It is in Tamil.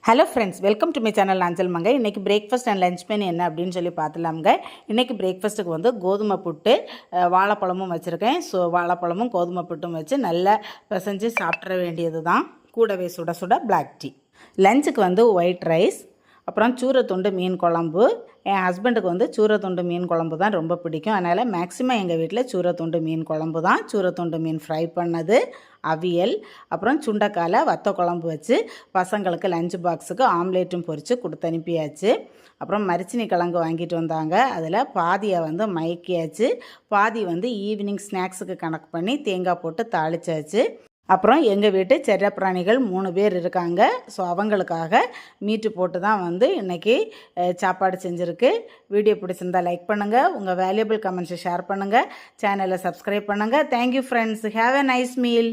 Hello friends, welcome to my channel Nanjil Mangai. இன்றைக்கி பிரேக்ஃபாஸ்ட் அண்ட் லஞ்ச் மெனு என்ன அப்படின்னு சொல்லி பார்த்துலாமுங்க. இன்றைக்கி பிரேக்ஃபாஸ்ட்டுக்கு வந்து கோதுமை புட்டு வாழைப்பழமும் வச்சுருக்கேன். ஸோ வாழைப்பழமும் கோதுமை புட்டும் வச்சு நல்லா பிசைஞ்சு சாப்பிட்ற வேண்டியது தான். கூடவே சுட சுட பிளாக் டீ. லஞ்சுக்கு வந்து ஒயிட் ரைஸ், அப்புறம் சூரத்துண்டு மீன் குழம்பு. என் ஹஸ்பண்டுக்கு வந்து சூரத்துண்டு மீன் குழம்பு தான் ரொம்ப பிடிக்கும். அதனால் மேக்ஸிமம் எங்கள் வீட்டில் சூரத்துண்டு மீன் குழம்பு தான். சூரத்துண்டு மீன் ஃப்ரை பண்ணது, அவியல், அப்புறம் சுண்டைக்காலை வத்த குழம்பு வச்சு பசங்களுக்கு லஞ்ச் பாக்ஸுக்கு ஆம்லேட்டும் பொரித்து கொடுத்து அனுப்பியாச்சு. அப்புறம் மரிச்சினி கிழங்கு வாங்கிட்டு வந்தாங்க. அதில் பாதியை வந்து மயக்கியாச்சு, பாதி வந்து ஈவினிங் ஸ்நாக்ஸுக்கு கணக்கு பண்ணி தேங்காய் போட்டு தாளிச்சாச்சு. அப்புறம் எங்கள் வீட்டு செல்லப்பிராணிகள் 3 பேர் இருக்காங்க. ஸோ அவங்களுக்காக மீட்டு போட்டு தான் வந்து இன்றைக்கி சாப்பாடு செஞ்சுருக்கு. வீடியோ பிடிச்சிருந்தால் லைக் பண்ணுங்கள், உங்கள் வேல்யூபிள் கமெண்ட்ஸை ஷேர் பண்ணுங்கள், சேனலை சப்ஸ்கிரைப் பண்ணுங்கள். Thank you friends, have a nice meal.